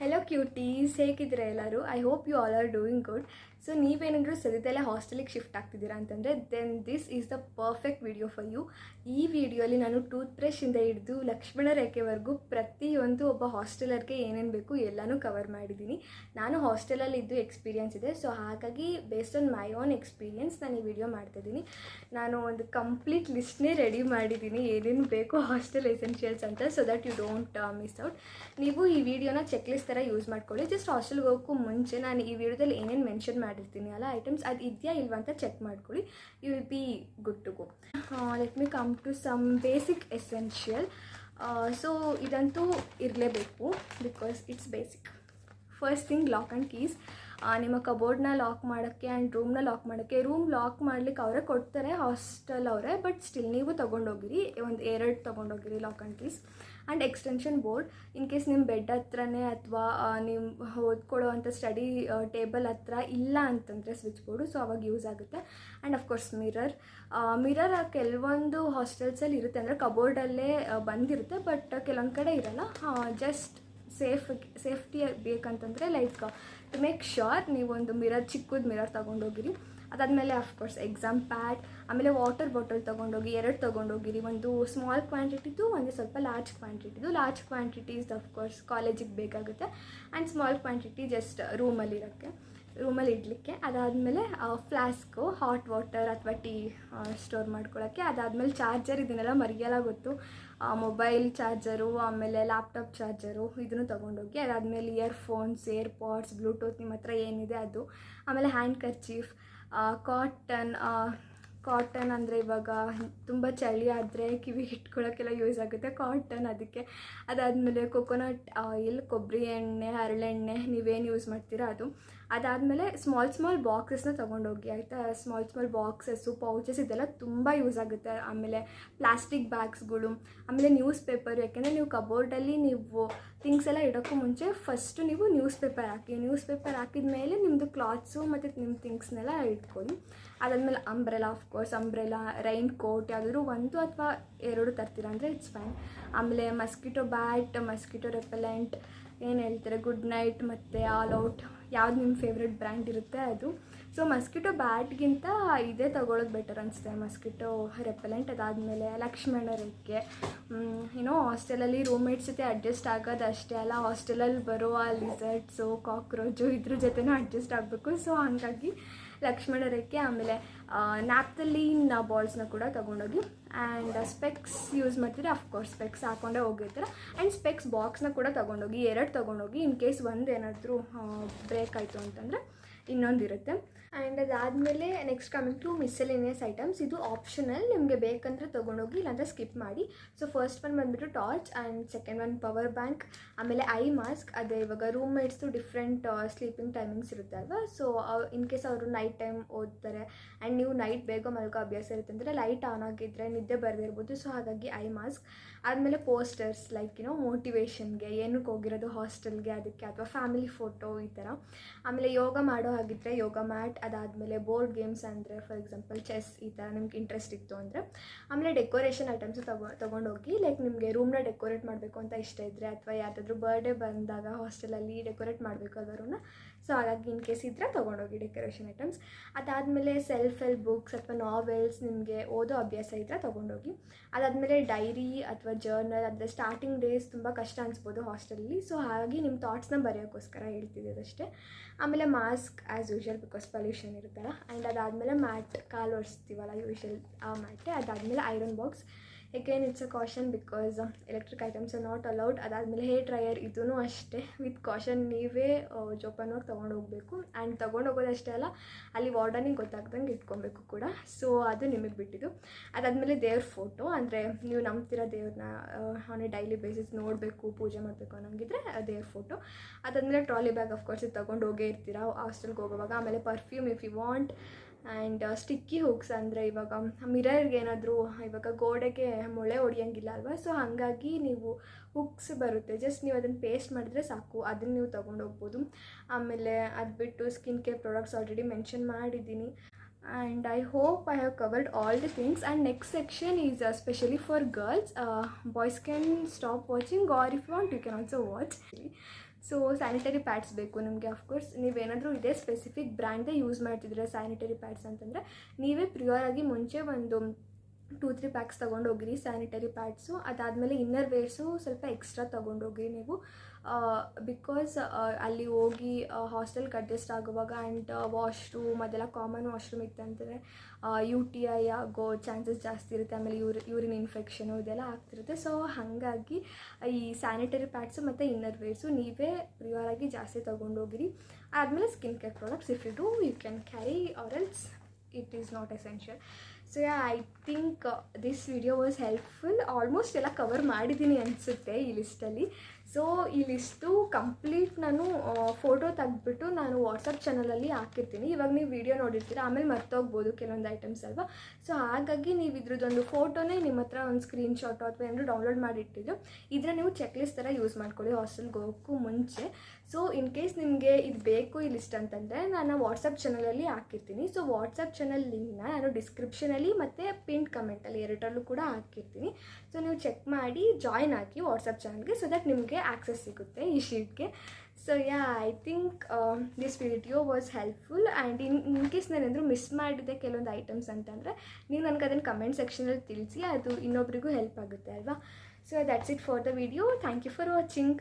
Hello cuties, ಹೇಗಿದ್ದೀರಾ ಎಲ್ಲರೂ? I hope you all are doing good. So ನೀವೇನಾದರೂ ಸದ್ಯದಲ್ಲೇ ಹಾಸ್ಟೆಲಿಗೆ ಶಿಫ್ಟ್ ಆಗ್ತಿದ್ದೀರಾ ಅಂತಂದರೆ then this is the perfect video for you. ಈ ವಿಡಿಯೋಲಿ ನಾನು ಟೂತ್ ಬ್ರಷಿಂದ ಹಿಡಿದು ಲಕ್ಷ್ಮಣ ರೇಖೆವರೆಗೂ ಪ್ರತಿಯೊಂದು ಒಬ್ಬ ಹಾಸ್ಟೆಲರ್ಗೆ ಏನೇನು ಬೇಕು ಎಲ್ಲನೂ ಕವರ್ ಮಾಡಿದ್ದೀನಿ. ನಾನು ಹಾಸ್ಟೆಲಲ್ಲಿ ಇದ್ದು ಎಕ್ಸ್ಪೀರಿಯನ್ಸ್ ಇದೆ, ಸೊ ಹಾಗಾಗಿ based on my own experience ನಾನು ಈ ವಿಡಿಯೋ ಮಾಡ್ತಾಯಿದ್ದೀನಿ. ನಾನು ಒಂದು ಕಂಪ್ಲೀಟ್ ಲಿಸ್ಟ್ನೇ ರೆಡಿ ಮಾಡಿದ್ದೀನಿ ಏನೇನು ಬೇಕು ಹಾಸ್ಟೆಲ್ ಎಸೆನ್ಷಿಯಲ್ಸ್ ಅಂತ, so that you don't miss out. ನೀವು ಈ ವಿಡಿಯೋನ ಚೆಕ್ ಲಿಸ್ಟ್ ಥರ ಯೂಸ್ ಮಾಡ್ಕೊಳ್ಳಿ. ಜಸ್ಟ್ ಹಾಸ್ಟೆಲ್ಗೆ ಹೋಗೋಕ್ಕೂ ಮುಂಚೆ ನಾನು ಈ ವಿಡಿಯೋದಲ್ಲಿ ಏನೇನು ಮೆನ್ಷನ್ ಮಾಡಿರ್ತೀನಿ ಅಲ್ಲ ಐಟಮ್ಸ್, ಅದು ಇದೆಯಾ ಇಲ್ವಾ ಅಂತ ಚೆಕ್ ಮಾಡ್ಕೊಳ್ಳಿ. You will be good to go. Let me come to some basic essential. So ಇದಂತೂ ಇರಲೇಬೇಕು because it's basic. First thing, lock and keys. ನಿಮ್ಮ ಕಬೋರ್ಡ್ನ ಲಾಕ್ ಮಾಡೋಕ್ಕೆ ಆ್ಯಂಡ್ ರೂಮ್ನ ಲಾಕ್ ಮಾಡೋಕ್ಕೆ. ರೂಮ್ ಲಾಕ್ ಮಾಡ್ಲಿಕ್ಕೆ ಅವರೇ ಕೊಡ್ತಾರೆ ಹಾಸ್ಟೆಲ್ ಅವರೇ, ಬಟ್ ಸ್ಟಿಲ್ ನೀವು ತೊಗೊಂಡೋಗಿರಿ, ಒಂದು 2 ತೊಗೊಂಡೋಗಿರಿ lock and keys. And extension board, in case ನಿಮ್ಮ ಬೆಡ್ ಹತ್ರನೇ ಅಥವಾ ನಿಮ್ಮ ಓದ್ಕೊಳ್ಳೋ ಅಂಥ ಸ್ಟಡಿ ಟೇಬಲ್ ಹತ್ರ ಇಲ್ಲ ಅಂತಂದರೆ ಸ್ವಿಚ್ ಬೋರ್ಡು, ಸೊ ಅವಾಗ ಯೂಸ್ ಆಗುತ್ತೆ. ಆ್ಯಂಡ್ ಅಫ್ಕೋರ್ಸ್ ಮಿರರ್ ಕೆಲವೊಂದು ಹಾಸ್ಟೆಲ್ಸಲ್ಲಿ ಇರುತ್ತೆ, ಅಂದರೆ ಕಬೋರ್ಡಲ್ಲೇ ಬಂದಿರುತ್ತೆ, ಬಟ್ ಕೆಲವೊಂದು ಕಡೆ ಇರೋಲ್ಲ. ಜಸ್ಟ್ ಸೇಫ್ಟಿ ಬೇಕಂತಂದರೆ ಲೈಕ್ ಟು ಮೇಕ್ ಶ್ಯೂರ್ ನೀವೊಂದು ಚಿಕ್ಕದು ಮಿರರ್ ತೊಗೊಂಡೋಗಿರಿ. ಅದಾದಮೇಲೆ ಅಫ್ಕೋರ್ಸ್ ಎಕ್ಸಾಮ್ ಪ್ಯಾಡ್, ಆಮೇಲೆ ವಾಟರ್ ಬಾಟಲ್ ತೊಗೊಂಡೋಗಿ 2 ತೊಗೊಂಡೋಗಿರಿ. ಒಂದು ಸ್ಮಾಲ್ ಕ್ವಾಂಟಿಟಿದು, ಒಂದು ಸ್ವಲ್ಪ ಲಾರ್ಜ್ ಕ್ವಾಂಟಿಟಿದು. ಲಾರ್ಜ್ ಕ್ವಾಂಟಿಟೀಸ್ ಅಫ್ಕೋರ್ಸ್ ಕಾಲೇಜಿಗೆ ಬೇಕಾಗುತ್ತೆ, ಆ್ಯಂಡ್ ಸ್ಮಾಲ್ ಕ್ವಾಂಟಿಟಿ ಜಸ್ಟ್ ರೂಮಲ್ಲಿ ಇಡಲಿಕ್ಕೆ. ಅದಾದಮೇಲೆ ಫ್ಲಾಸ್ಕು, ಹಾಟ್ ವಾಟರ್ ಅಥವಾ ಟೀ ಸ್ಟೋರ್ ಮಾಡ್ಕೊಳ್ಳೋಕ್ಕೆ. ಅದಾದಮೇಲೆ ಚಾರ್ಜರ್, ಇದನ್ನೆಲ್ಲ ಮರೆಯಲ್ಲ ಗೊತ್ತು. ಮೊಬೈಲ್ ಚಾರ್ಜರು, ಆಮೇಲೆ ಲ್ಯಾಪ್ಟಾಪ್ ಚಾರ್ಜರು, ಇದನ್ನು ತೊಗೊಂಡೋಗಿ. ಅದಾದಮೇಲೆ ಇಯರ್ಫೋನ್ಸ್, ಏರ್ಪಾಡ್ಸ್, ಬ್ಲೂಟೂತ್ ನಿಮ್ಮ ಹತ್ರ ಏನಿದೆ ಅದು. ಆಮೇಲೆ ಹ್ಯಾಂಡ್ ಕರ್ಚೀಫ್, ಕಾಟನ್ ಅಂದರೆ ಇವಾಗ ತುಂಬ ಚಳಿ ಆದರೆ ಕಿವಿಗೆ ಇಟ್ಕೊಳ್ಳೋಕ್ಕೆಲ್ಲ ಯೂಸ್ ಆಗುತ್ತೆ ಕಾಟನ್, ಅದಕ್ಕೆ. ಅದಾದಮೇಲೆ ಕೊಕೊನಟ್ ಆಯಿಲ್, ಕೊಬ್ಬರಿ ಎಣ್ಣೆ, ಹರಳೆಣ್ಣೆ, ನೀವೇನು ಯೂಸ್ ಮಾಡ್ತೀರಾ ಅದು. ಅದಾದಮೇಲೆ ಸ್ಮಾಲ್ ಬಾಕ್ಸಸ್ನ ತೊಗೊಂಡೋಗಿ, ಆಯಿತಾ. ಸ್ಮಾಲ್ ಬಾಕ್ಸಸ್ಸು, ಪೌಚಸ್, ಇದೆಲ್ಲ ತುಂಬ ಯೂಸ್ ಆಗುತ್ತೆ. ಆಮೇಲೆ ಪ್ಲಾಸ್ಟಿಕ್ ಬ್ಯಾಗ್ಸ್ಗಳು, ಆಮೇಲೆ ನ್ಯೂಸ್ ಪೇಪರು. ಯಾಕೆಂದರೆ ನೀವು ಕಬೋರ್ಡಲ್ಲಿ ನೀವು ಥಿಂಗ್ಸ್ ಎಲ್ಲ ಇಡೋಕ್ಕೂ ಮುಂಚೆ ಫಸ್ಟು ನೀವು ನ್ಯೂಸ್ ಪೇಪರ್ ಹಾಕಿದ ಮೇಲೆ ನಿಮ್ಮದು ಕ್ಲಾತ್ಸು ಮತ್ತು ನಿಮ್ಮ ಥಿಂಗ್ಸ್ನೆಲ್ಲ ಇಟ್ಕೊಳ್ಳಿ. ಅದಾದಮೇಲೆ ಅಂಬ್ರೆಲಾ, ರೈನ್ ಕೋಟ್ ಯಾವುದಾದ್ರೂ 1 ಅಥವಾ 2 ತರ್ತೀರ ಅಂದರೆ ಇಟ್ಸ್ ಫೈನ್. ಆಮೇಲೆ ಮಸ್ಕಿಟೋ ಬ್ಯಾಟ್, ಮಸ್ಕಿಟೋ ರೆಪೆಲೆಂಟ್, ಏನು ಹೇಳ್ತಾರೆ, ಗುಡ್ ನೈಟ್ ಮತ್ತು ಆಲ್ ಔಟ್, ಯಾವ್ದು ನಿಮ್ಮ ಫೇವ್ರೆಟ್ ಬ್ರ್ಯಾಂಡ್ ಇರುತ್ತೆ ಅದು. ಸೊ ಮಸ್ಕಿಟೋ ಬ್ಯಾಟ್ಗಿಂತ ಇದೇ ತೊಗೊಳೋದು ಬೆಟರ್ ಅನಿಸುತ್ತೆ, ಮಸ್ಕಿಟೋ ರೆಪೆಲೆಂಟ್. ಅದಾದಮೇಲೆ ಲಕ್ಷ್ಮಣ ರೇಖೆ. ಹಾಸ್ಟೆಲಲ್ಲಿ ರೂಮ್ಮೇಟ್ಸ್ ಜೊತೆ ಅಡ್ಜಸ್ಟ್ ಆಗೋದು ಅಷ್ಟೇ ಅಲ್ಲ, ಹಾಸ್ಟೆಲಲ್ಲಿ ಬರೋ ಆ ಲಿಸರ್ಟ್ಸು, ಕಾಕ್ರೋಚು ಇದ್ರ ಜೊತೆನೂ ಅಡ್ಜಸ್ಟ್ ಆಗಬೇಕು. ಸೊ ಹಾಗಾಗಿ ಲಕ್ಷ್ಮಣ ರೇಖೆ. ಆಮೇಲೆ ನ್ಯಾಪ್ತಲೀನ್ ಬಾಲ್ಸ್ನ ಕೂಡ ತೊಗೊಂಡೋಗಿ. ಆ್ಯಂಡ್ ಸ್ಪೆಕ್ಸ್ ಯೂಸ್ ಮಾಡ್ತೀರಾ, ಅಫ್ಕೋರ್ಸ್ ಸ್ಪೆಕ್ಸ್ ಹಾಕ್ಕೊಂಡೇ ಹೋಗಿರ್ತೀರ. ಆ್ಯಂಡ್ ಸ್ಪೆಕ್ಸ್ ಬಾಕ್ಸ್ನ ಕೂಡ ತೊಗೊಂಡೋಗಿ, 2 ತೊಗೊಂಡೋಗಿ. ಇನ್ ಕೇಸ್ ಒಂದು ಏನಾದರೂ ಬ್ರೇಕ್ ಆಯಿತು ಅಂತಂದರೆ ಇನ್ನೊಂದಿರುತ್ತೆ. ಆ್ಯಂಡ್ ಅದಾದಮೇಲೆ next coming to miscellaneous items. ಇದು ಆಪ್ಷನಲ್, ನಿಮಗೆ ಬೇಕಂದರೆ ತೊಗೊಂಡೋಗಿ, ಇಲ್ಲಾಂದರೆ ಸ್ಕಿಪ್ ಮಾಡಿ. ಸೊ ಫಸ್ಟ್ ಒನ್ ಬಂದುಬಿಟ್ಟು torch, and second one power bank. ಆಮೇಲೆ ಐ ಮಾಸ್ಕ್. ಅದೇ ಇವಾಗ ರೂಮ್ಮೇಟ್ಸ್ದು ಡಿಫ್ರೆಂಟ್ ಸ್ಲೀಪಿಂಗ್ ಟೈಮಿಂಗ್ಸ್ ಇರುತ್ತೆ ಅಲ್ವಾ. ಸೊ ಇನ್ ಕೇಸ್ ಅವರು ನೈಟ್ ಟೈಮ್ ಓದ್ತಾರೆ ಆ್ಯಂಡ್ ನೀವು ನೈಟ್ ಬೇಗ ಮಲ್ಕೋ ಅಭ್ಯಾಸ ಇರುತ್ತೆ ಅಂದರೆ ಲೈಟ್ ಆನ್ ಆಗಿದ್ದರೆ ನಿದ್ದೆ ಬರದಿರ್ಬೋದು. ಸೊ ಹಾಗಾಗಿ ಐ ಮಾಸ್ಕ್. ಆದಮೇಲೆ ಪೋಸ್ಟರ್ಸ್, ಲೈಕ್ ಮೋಟಿವೇಶನ್ಗೆ, ಏನಕ್ಕೆ ಹೋಗಿರೋದು ಹಾಸ್ಟೆಲ್ಗೆ ಅದಕ್ಕೆ, ಅಥವಾ ಫ್ಯಾಮಿಲಿ ಫೋಟೋ ಈ ಥರ. ಆಮೇಲೆ ಯೋಗ ಮಾಡೋ ಹಾಗಿದ್ದರೆ ಯೋಗ ಮ್ಯಾಟ್. ಅದಾದಮೇಲೆ ಬೋರ್ಡ್ ಗೇಮ್ಸ್ ಅಂದರೆ ಫಾರ್ ಎಕ್ಸಾಂಪಲ್ ಚೆಸ್, ಈ ಥರ ನಿಮ್ಗೆ ಇಂಟ್ರೆಸ್ಟ್ ಇತ್ತು ಅಂದರೆ. ಆಮೇಲೆ ಡೆಕೋರೇಷನ್ ಐಟಮ್ಸು ತೊಗೊಂಡೋಗಿ, ಲೈಕ್ ನಿಮಗೆ ರೂಮ್ನ ಡೆಕೋರೇಟ್ ಮಾಡಬೇಕು ಅಂತ ಇಷ್ಟ ಇದ್ದರೆ, ಅಥವಾ ಯಾವುದಾದ್ರೂ ಬರ್ಡೇ ಬಂದಾಗ ಹಾಸ್ಟೆಲಲ್ಲಿ ಡೆಕೋರೇಟ್ ಮಾಡಬೇಕು ಅಲ್ವ ರೂಮ್ನ. ಸೊ ಹಾಗಾಗಿ ಇನ್ ಕೇಸ್ ಇದ್ದರೆ ತೊಗೊಂಡೋಗಿ ಡೆಕೋರೇಷನ್ ಐಟಮ್ಸ್. ಅದಾದಮೇಲೆ ಸೆಲ್ಫ್ ಹೆಲ್ಪ್ ಬುಕ್ಸ್ ಅಥವಾ ನಾವೆಲ್ಸ್, ನಿಮಗೆ ಓದೋ ಅಭ್ಯಾಸ ಇದ್ದರೆ ತೊಗೊಂಡೋಗಿ. ಅದಾದಮೇಲೆ ಡೈರಿ ಅಥವಾ ಜರ್ನಲ್. ಅಂದರೆ ಸ್ಟಾರ್ಟಿಂಗ್ ಡೇಸ್ ತುಂಬ ಕಷ್ಟ ಅನಿಸ್ಬೋದು ಹಾಸ್ಟೆಲಲ್ಲಿ, ಸೊ ಹಾಗಾಗಿ ನಿಮ್ಮ ಥಾಟ್ಸ್ನ ಬರೆಯೋಕ್ಕೋಸ್ಕರ ಹೇಳ್ತಿದ್ದಷ್ಟೇ. ಆಮೇಲೆ mask as usual because pollution ಇರುತ್ತಲ್ಲ. ಆ್ಯಂಡ್ ಅದಾದಮೇಲೆ ಮ್ಯಾಟ್, ಕಾಲು ಒರೆಸ್ತೀವಲ್ಲ ಯೂಶುವಲ್ ಆ ಮ್ಯಾಟೆ. ಅದಾದಮೇಲೆ iron box. Again it's a caution because electric items are not allowed. ಅದಾದಮೇಲೆ ಹೇರ್ ಡ್ರೈಯರ್, ಇದೂ ಅಷ್ಟೇ ವಿತ್ ಕಾಷನ್, ನೀವೇ ಜೋಪಾನವಾಗಿ ತೊಗೊಂಡು ಹೋಗಬೇಕು. ಆ್ಯಂಡ್ ತೊಗೊಂಡು ಹೋಗೋದಷ್ಟೇ ಅಲ್ಲ, ಅಲ್ಲಿ ವಾರ್ಡನಿಗೆ ಗೊತ್ತಾಗ್ದಂಗೆ ಇಟ್ಕೊಬೇಕು ಕೂಡ. ಸೊ ಅದು ನಿಮಗೆ ಬಿಟ್ಟಿದ್ದು. ಅದಾದಮೇಲೆ ದೇವ್ರ ಫೋಟೋ, ಅಂದರೆ ನೀವು ನಂಬ್ತಿರೋ ದೇವ್ರನ್ನ ಆನ್ ಎ ಡೈಲಿ ಬೇಸಿಸ್ ನೋಡಬೇಕು, ಪೂಜೆ ಮಾಡಬೇಕು ಅನ್ನೋಂಗಿದ್ರೆ ದೇವ್ರ ಫೋಟೋ. ಅದಾದಮೇಲೆ ಟ್ರಾಲಿ ಬ್ಯಾಗ್, ಅಫ್ಕೋರ್ಸ್ ಇದು ತೊಗೊಂಡು ಹೋಗೇ ಇರ್ತೀರ ಹಾಸ್ಟೆಲ್ಗೆ ಹೋಗೋವಾಗ. ಆಮೇಲೆ perfume if you want. And sticky hooks, ಅಂದರೆ ಇವಾಗ ಮಿರರ್ಗೆ ಏನಾದರೂ ಇವಾಗ ಗೋಡೆಗೆ ಮೊಳೆ ಹೊಡಿಯೋಂಗಿಲ್ಲ ಅಲ್ವಾ. ಸೊ ಹಾಗಾಗಿ ನೀವು ಹುಕ್ಸ್ ಬರುತ್ತೆ, ಜಸ್ಟ್ ನೀವು ಅದನ್ನು ಪೇಸ್ಟ್ ಮಾಡಿದ್ರೆ ಸಾಕು, ಅದನ್ನು ನೀವು ತೊಗೊಂಡೋಗ್ಬೋದು. ಆಮೇಲೆ ಅದು ಬಿಟ್ಟು skin care products already mention ಮಾಡಿದ್ದೀನಿ. and I hope I have covered all the things. And next section is especially for girls. Boys can stop watching, or if you want you can also watch. So sanitary pads ಬೇಕು ನಿಮಗೆ. Of course ನೀವೇನಾದರೂ ಇದೇ specific ಬ್ರ್ಯಾಂಡೇ use ಮಾಡ್ತಿದ್ದೀರಾ sanitary pads ಅಂತಂದರೆ ನೀವೇ ಪ್ರಿಯರಾಗಿ ಮುಂಚೆ ಒಂದು 2-3 packs ತೊಗೊಂಡೋಗಿರಿ sanitary pads. ಅದಾದಮೇಲೆ ಇನ್ನರ್ ವೇರ್ಸು ಸ್ವಲ್ಪ ಎಕ್ಸ್ಟ್ರಾ ತೊಗೊಂಡೋಗಿ ನೀವು, ಬಿಕಾಸ್ ಅಲ್ಲಿ ಹೋಗಿ ಹಾಸ್ಟೆಲ್ಗೆ ಅಡ್ಜಸ್ಟ್ ಆಗುವಾಗ ಆ್ಯಂಡ್ ವಾಶ್ರೂಮ್ ಅದೆಲ್ಲ ಕಾಮನ್ ವಾಶ್ರೂಮ್ ಇತ್ತಂದರೆ UTI ಆಗೋ ಚಾನ್ಸಸ್ ಜಾಸ್ತಿ ಇರುತ್ತೆ. ಆಮೇಲೆ ಯೂರಿನ್ ಇನ್ಫೆಕ್ಷನು ಇದೆಲ್ಲ ಆಗ್ತಿರುತ್ತೆ. ಸೊ ಹಾಗಾಗಿ ಈ ಸ್ಯಾನಿಟರಿ ಪ್ಯಾಡ್ಸು ಮತ್ತು ಇನ್ನರ್ ವೇರ್ಸು ನೀವೇ ಪ್ರಿಯರಾಗಿ ಜಾಸ್ತಿ ತೊಗೊಂಡೋಗಿರಿ. ಆದಮೇಲೆ skin care products if you do you can carry or else it is not essential. So I think this video was helpful. Almost ಎಲ್ಲ ಕವರ್ ಮಾಡಿದ್ದೀನಿ ಅನಿಸುತ್ತೆ ಈ ಲಿಸ್ಟಲ್ಲಿ. ಸೊ ಈ ಲಿಸ್ಟು ಕಂಪ್ಲೀಟ್ ನಾನು ಫೋಟೋ ತೆಗೆದ್ಬಿಟ್ಟು ನಾನು ವಾಟ್ಸಪ್ ಚಾನಲಲ್ಲಿ ಹಾಕಿರ್ತೀನಿ. ಇವಾಗ ನೀವು ವಿಡಿಯೋ ನೋಡಿರ್ತೀರ, ಆಮೇಲೆ ಮರ್ತೋಗ್ಬೋದು ಕೆಲವೊಂದು ಐಟಮ್ಸ್ ಅಲ್ವಾ. ಸೊ ಹಾಗಾಗಿ ನೀವು ಇದ್ರದ್ದೊಂದು ಫೋಟೋನೇ ನಿಮ್ಮ ಹತ್ರ ಒಂದು ಸ್ಕ್ರೀನ್ಶಾಟು ಅಥವಾ ಏನಾದರೂ ಡೌನ್ಲೋಡ್ ಮಾಡಿಟ್ಟಿದ್ದು ಇದನ್ನ ನೀವು ಚೆಕ್ ಲಿಸ್ಟ್ ಥರ ಯೂಸ್ ಮಾಡ್ಕೊಳ್ಳಿ ಹಾಸ್ಟೆಲ್ಗೆ ಹೋಗೋಕ್ಕೂ ಮುಂಚೆ. ಸೊ ಇನ್ ಕೇಸ್ ನಿಮಗೆ ಇದು ಬೇಕು ಈ ಲಿಸ್ಟ್ ಅಂತಂದರೆ ನಾನು ವಾಟ್ಸಪ್ ಚಾನಲಲ್ಲಿ ಹಾಕಿರ್ತೀನಿ. ಸೊ ವಾಟ್ಸಪ್ ಚಾನಲ್ ಲಿಂಕ್ನ ನಾನು ಡಿಸ್ಕ್ರಿಪ್ಷನಲ್ಲಿ ಮತ್ತು ಪಿನ್ ಕಮೆಂಟಲ್ಲಿ ಎರಡರಲ್ಲೂ ಕೂಡ ಹಾಕಿರ್ತೀನಿ. ಸೊ ನೀವು ಚೆಕ್ ಮಾಡಿ ಜಾಯ್ನ್ ಆಗಿ ವಾಟ್ಸಪ್ ಚಾನಲ್ಗೆ, ಸೊ ದಟ್ ನಿಮಗೆ ಆಕ್ಸೆಸ್ ಸಿಗುತ್ತೆ ಈ ಶೀಟ್ಗೆ. So I think this video was helpful. And in case ನಾನೇನಾದರೂ ಮಿಸ್ ಮಾಡಿದೆ ಕೆಲವೊಂದು ಐಟಮ್ಸ್ ಅಂತಂದರೆ ನೀವು ನನಗೆ ಅದನ್ನು ಕಮೆಂಟ್ ಸೆಕ್ಷನಲ್ಲಿ ತಿಳಿಸಿ, ಅದು ಇನ್ನೊಬ್ರಿಗೂ ಹೆಲ್ಪ್ ಆಗುತ್ತೆ ಅಲ್ವಾ. So that's it for the video. Thank you for watching.